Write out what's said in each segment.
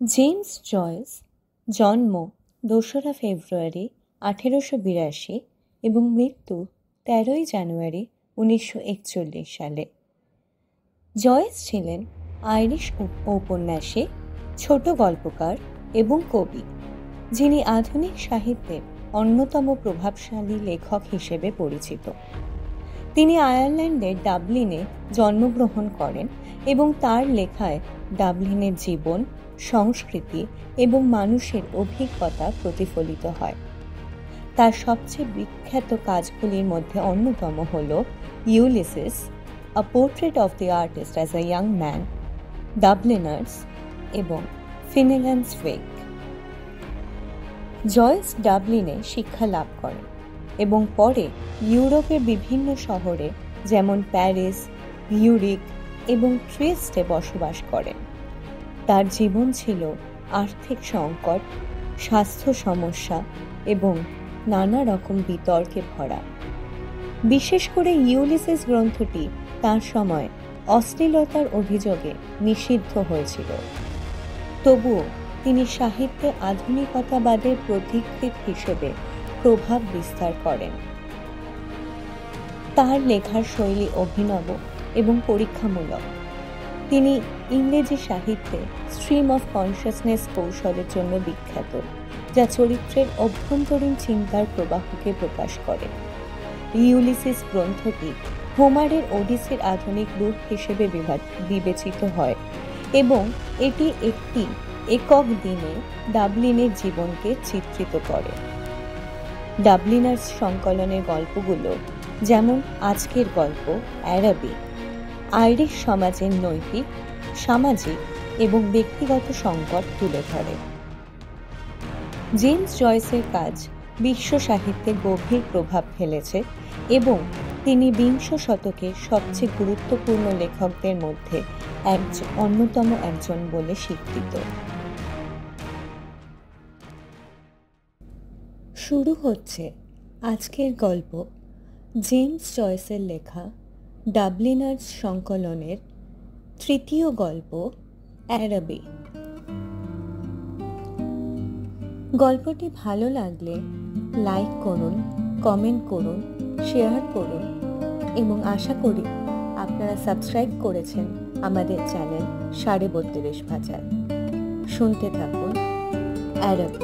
James Joyce জন্ম ২রা ফেব্রুয়ারি ১৮৮২ এবং মৃত্যু ১৩ই জানুয়ারি ১৯৪১ সালে। জয়েস ছিলেন আইরিশ ঔপন্যাসিক, ছোট গল্পকার এবং কবি, যিনি আধুনিক সাহিত্যের অন্যতম প্রভাবশালী লেখক হিসেবে পরিচিত। তিনি আয়ারল্যান্ডের ডাবলিনে জন্মগ্রহণ করেন এবং তার লেখায় ডাবলিনের জীবন, সংস্কৃতি এবং মানুষের অভিজ্ঞতা প্রতিফলিত হয়। তার সবচেয়ে বিখ্যাত কাজগুলির মধ্যে অন্যতম হল Ulysses, a portrait of the artist as a young man, Dubliners এবং ফিনেল্যান্ডস ওয়েক। জয়েস ডাবলিনে শিক্ষা লাভ করেন এবং পরে ইউরোপের বিভিন্ন শহরে যেমন প্যারিস, জিউরিখ এবং ট্রিয়েস্টে বসবাস করেন। তার জীবন ছিল আর্থিক সংকট, স্বাস্থ্য সমস্যা এবং নানা রকম বিতর্কে ভরা। বিশেষ করে ইউলিসিস গ্রন্থটি তার সময় অশ্লীলতার অভিযোগে নিষিদ্ধ হয়েছিল। তবুও তিনি সাহিত্যে আধুনিকতাবাদের পথিকৃৎ হিসেবে প্রভাব বিস্তার করেন। তার লেখার শৈলী অভিনব এবং পরীক্ষামূলক। তিনি ইংরেজি সাহিত্যে স্ট্রিম অফ কনশাসনেস কৌশলের জন্য বিখ্যাত, যা চরিত্রের অভ্যন্তরীণ চিন্তার প্রবাহকে প্রকাশ করে। ইউলিসিস গ্রন্থটি হোমারের ওডিসির আধুনিক রূপ হিসেবে বিবেচিত হয় এবং এটি একটি একক দিনে ডাবলিনের জীবনকে চিত্রিত করে। ডাবলিনার্স সংকলনের গল্পগুলো, যেমন আজকের গল্প অ্যারাবি, আইরিশ সমাজের নৈতিক, সামাজিক এবং ব্যক্তিগত সংকট তুলে ধরে। জেমস জয়েসের কাজ বিশ্ব সাহিত্যে গভীর প্রভাব ফেলেছে এবং তিনি বিংশ শতকের সবচেয়ে গুরুত্বপূর্ণ লেখকদের মধ্যে অন্যতম একজন বলে স্বীকৃত। শুরু হচ্ছে আজকের গল্প জেমস জয়েসের লেখা ডাবলিনার্স সংকলনের তৃতীয় গল্প অ্যারাবি। গল্পটি ভালো লাগলে লাইক করুন, কমেন্ট করুন, শেয়ার করুন এবং আশা করি আপনারা সাবস্ক্রাইব করেছেন আমাদের চ্যানেল ৩২.৫ ভাষায়। শুনতে থাকুন অ্যারাবি।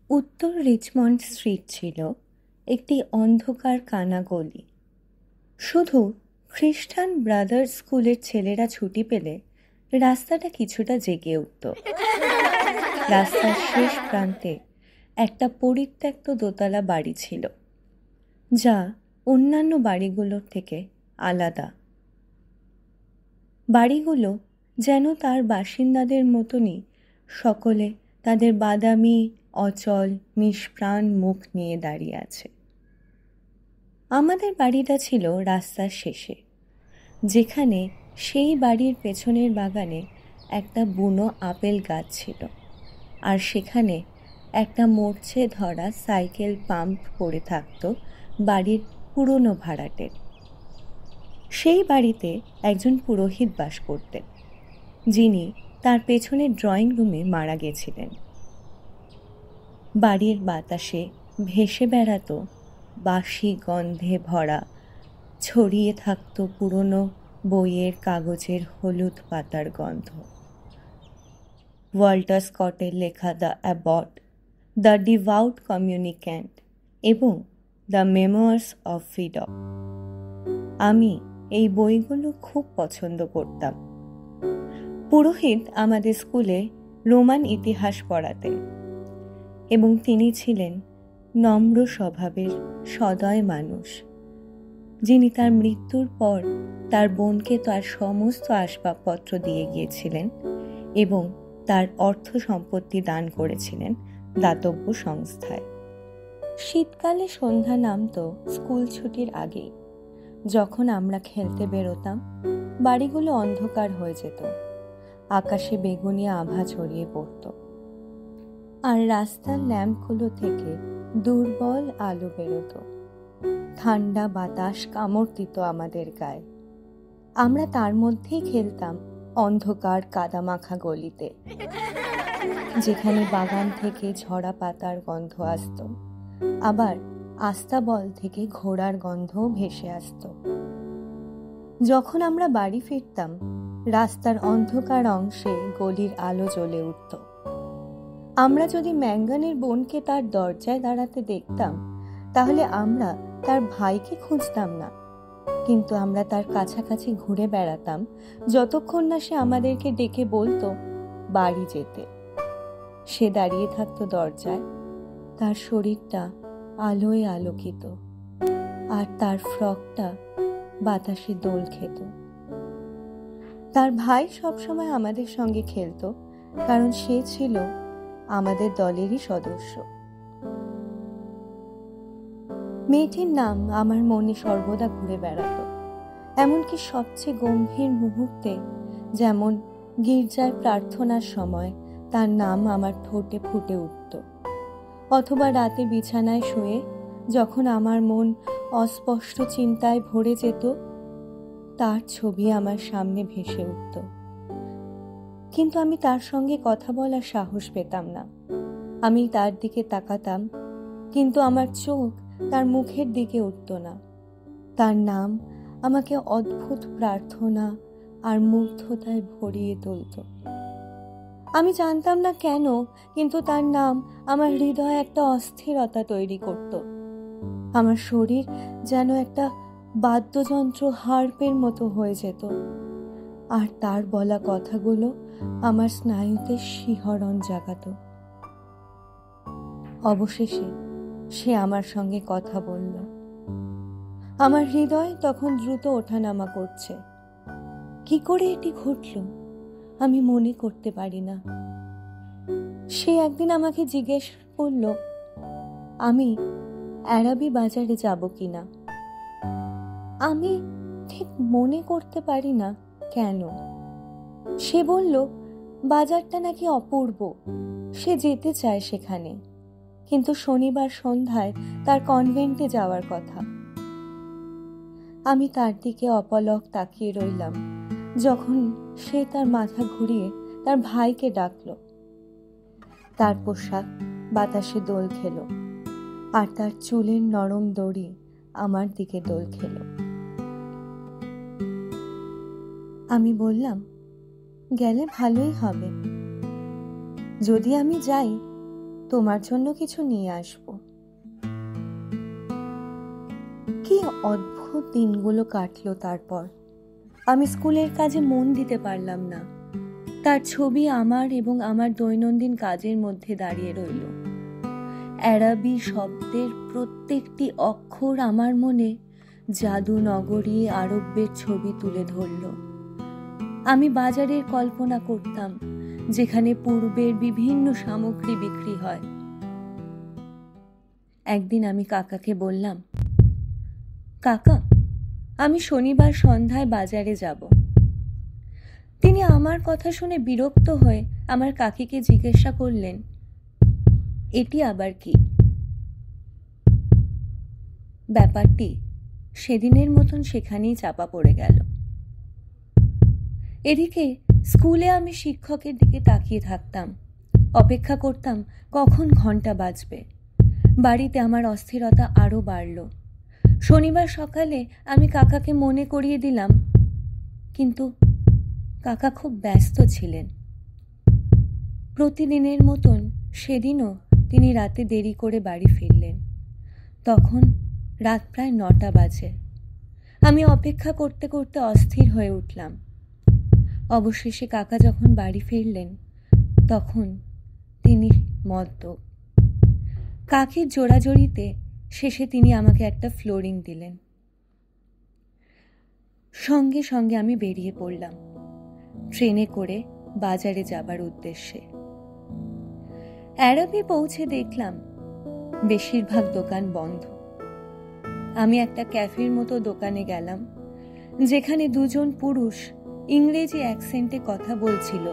উত্তর রিচমন্ড স্ট্রিট ছিল একটি অন্ধকার কানা গলি। শুধু খ্রিস্টান ব্রাদার্স স্কুলের ছেলেরা ছুটি পেলে রাস্তাটা কিছুটা জেগে উঠত। রাস্তার শেষ প্রান্তে একটা পরিত্যক্ত দোতলা বাড়ি ছিল, যা অন্যান্য বাড়িগুলোর থেকে আলাদা। বাড়িগুলো যেন তার বাসিন্দাদের মতনই সকলে তাদের বাদামি, অচল, নিষ্প্রাণ মুখ নিয়ে দাঁড়িয়ে আছে। আমাদের বাড়িটা ছিল রাস্তার শেষে, যেখানে সেই বাড়ির পেছনের বাগানে একটা বুনো আপেল গাছ ছিল, আর সেখানে একটা মরচে ধরা সাইকেল পাম্প পড়ে থাকত বাড়ির পুরনো ভাড়াটের। সেই বাড়িতে একজন পুরোহিত বাস করতেন, যিনি তার পেছনের ড্রয়িং রুমে মারা গেছিলেন। বাড়ির বাতাসে ভেসে বেড়াতো বাসি গন্ধে ভরা, ছড়িয়ে থাকত পুরনো বইয়ের কাগজের হলুদ পাতার গন্ধ। ওয়াল্টার স্কটের লেখা দ্য অ্যাবট, দ্য ডিভাউট কমিউনিক্যান্ট এবং দ্য মেমোয়ার্স অফ ফিডক। আমি এই বইগুলো খুব পছন্দ করতাম। পুরোহিত আমাদের স্কুলে রোমান ইতিহাস পড়াতেন এবং তিনি ছিলেন নম্র স্বভাবের সদয় মানুষ, যিনি তার মৃত্যুর পর তার বোনকে তার সমস্ত আসবাবপত্র দিয়ে গিয়েছিলেন এবং তার অর্থ সম্পত্তি দান করেছিলেন দাতব্য সংস্থায়। শীতকালে সন্ধ্যা নামতো স্কুল ছুটির আগেই। যখন আমরা খেলতে বেরোতাম, বাড়িগুলো অন্ধকার হয়ে যেত, আকাশে বেগুনিয়া আভা ছড়িয়ে পড়ত, আর রাস্তার ল্যাম্পগুলো থেকে দুর্বল আলো বেরোত। ঠান্ডা বাতাস কামড় দিত আমাদের গায়ে। আমরা তার মধ্যেই খেলতাম অন্ধকার কাদামাখা গলিতে, যেখানে বাগান থেকে ঝরা পাতার গন্ধ আসত, আবার আস্তাবল থেকে ঘোড়ার গন্ধও ভেসে আসত। যখন আমরা বাড়ি ফিরতাম, রাস্তার অন্ধকার অংশে গলির আলো জ্বলে উঠত। আমরা যদি ম্যাঙ্গানের বোনকে তার দরজায় দাঁড়াতে দেখতাম, তাহলে আমরা তার ভাইকে খুঁজতাম না, কিন্তু আমরা তার কাছাকাছি ঘুরে বেড়াতাম যতক্ষণ না সে আমাদেরকে ডেকে বলতো বাড়ি যেতে। সে দাঁড়িয়ে থাকতো দরজায়, তার শরীরটা আলোয় আলোকিত, আর তার ফ্রকটা বাতাসে দোল খেত। তার ভাই সবসময় আমাদের সঙ্গে খেলতো, কারণ সে ছিল আমাদের দলেরই সদস্য। মেয়েটির নাম আমার মনে সর্বদা ঘুরে বেড়াতো, এমনকি সবচেয়ে গম্ভীর মুহূর্তে, যেমন গির্জায় প্রার্থনার সময় তার নাম আমার ঠোঁটে ফুটে উঠত, অথবা রাতে বিছানায় শুয়ে যখন আমার মন অস্পষ্ট চিন্তায় ভরে যেত, তার ছবি আমার সামনে ভেসে উঠত। কিন্তু আমি তার সঙ্গে কথা বলার সাহস পেতাম না। আমি তার দিকে তাকাতাম, কিন্তু আমার চোখ তার মুখের দিকে উঠত না। তার নাম আমাকে অদ্ভুত প্রার্থনা আর মুগ্ধতায় ভরিয়ে তুলত। আমি জানতাম না কেন, কিন্তু তার নাম আমার হৃদয়ে একটা অস্থিরতা তৈরি করত। আমার শরীর যেন একটা বাদ্যযন্ত্র হার্পের মতো হয়ে যেত, আর তার বলা কথাগুলো আমার স্নায়ুতে শিহরণ জাগাত। অবশেষে সে আমার সঙ্গে কথা বলল। আমার হৃদয় তখন দ্রুত ওঠানামা করছে। কি করে এটি ঘটল আমি মনে করতে পারি না। সে একদিন আমাকে জিজ্ঞেস করল আমি আরাবি বাজারে যাব কিনা। আমি ঠিক মনে করতে পারি না কেন। সে বলল বাজারটা নাকি অপূর্ব, সে যেতে চায় সেখানে, কিন্তু শনিবার সন্ধ্যায় তার কনভেন্টে যাওয়ার কথা। আমি তার দিকে অপলক তাকিয়ে রইলাম যখন সে তার মাথা ঘুরিয়ে তার ভাইকে ডাকল। তার পোশাক বাতাসে দোল খেল, আর তার চুলের নরম দড়ি আমার দিকে দোল খেল। আমি বললাম, গেলে ভালোই হবে। যদি আমি যাই, তোমার জন্য কিছু নিয়ে আসব। কি অদ্ভুত দিনগুলো কাটলো তারপর। আমি স্কুলের কাজে মন দিতে পারলাম না। তার ছবি আমার এবং আমার দৈনন্দিন কাজের মধ্যে দাঁড়িয়ে রইল। আরাবি শব্দের প্রত্যেকটি অক্ষর আমার মনে জাদু নগরী আরব্যের ছবি তুলে ধরল। আমি বাজারের কল্পনা করতাম, যেখানে পূর্বের বিভিন্ন সামগ্রী বিক্রি হয়। একদিন আমি কাকাকে বললাম, কাকা, আমি শনিবার সন্ধ্যায় বাজারে যাব। তিনি আমার কথা শুনে বিরক্ত হয়ে আমার কাকিকে জিজ্ঞাসা করলেন, এটি আবার কি? ব্যাপারটি সেদিনের মতন সেখানেই চাপা পড়ে গেল। এদিকে স্কুলে আমি শিক্ষকের দিকে তাকিয়ে থাকতাম, অপেক্ষা করতাম কখন ঘন্টা বাজবে। বাড়িতে আমার অস্থিরতা আরো বাড়ল। শনিবার সকালে আমি কাকাকে মনে করিয়ে দিলাম, কিন্তু কাকা খুব ব্যস্ত ছিলেন। প্রতিদিনের মতন সেদিনও তিনি রাতে দেরি করে বাড়ি ফিরলেন। তখন রাত প্রায় 9টা বাজে। আমি অপেক্ষা করতে করতে অস্থির হয়ে উঠলাম। অবশেষে কাকা যখন বাড়ি ফিরলেন, তখন তিনি মদ্য। কাকির জোড়াজড়িতে শেষে তিনি আমাকে একটা ফ্লোরিং দিলেন। সঙ্গে সঙ্গে আমি বেরিয়ে পড়লাম ট্রেনে করে বাজারে যাবার উদ্দেশ্যে। আরাবি পৌঁছে দেখলাম বেশিরভাগ দোকান বন্ধ। আমি একটা ক্যাফের মতো দোকানে গেলাম, যেখানে দুজন পুরুষ ইংরেজি অ্যাকসেন্টে কথা বলছিল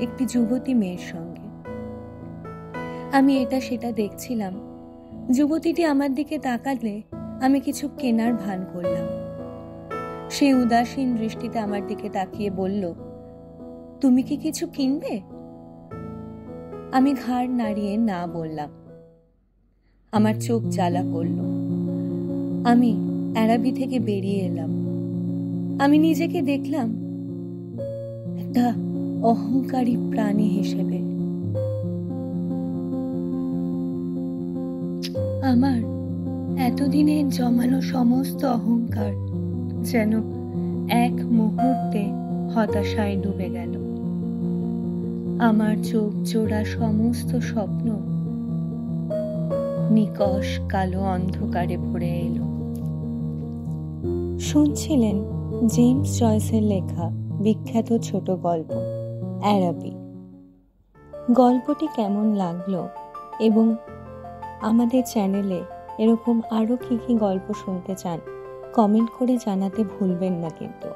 একটি যুবতী মেয়ের সঙ্গে। আমি এটা সেটা দেখছিলাম। যুবতীটি আমার দিকে তাকালে আমি কিছু কেনার ভান করলাম। সে উদাসীন দৃষ্টিতে আমার দিকে তাকিয়ে বলল, তুমি কি কিছু কিনবে? আমি ঘাড় নাড়িয়ে না বললাম। আমার চোখ জ্বালা করল। আমি অ্যারাবি থেকে বেরিয়ে এলাম। আমি নিজেকে দেখলাম একটা অহংকারী প্রাণী হিসেবে। আমার এতদিনের জমানো সমস্ত অহংকার যেন এক মুহূর্তে হতাশায় ডুবে গেল। আমার চোখ জোড়া সমস্ত স্বপ্ন নিকষ কালো অন্ধকারে ভরে এলো। শুনছিলেন জেমস জয়েসের লেখা বিখ্যাত ছোট গল্প অ্যারাবি। গল্পটি কেমন লাগলো এবং আমাদের চ্যানেলে এরকম আরও কী কী গল্প শুনতে চান কমেন্ট করে জানাতে ভুলবেন না কিন্তু।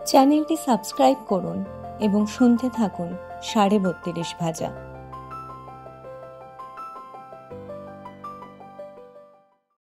চ্যানেলটি সাবস্ক্রাইব করুন এবং শুনতে থাকুন 32.5 ভাজা।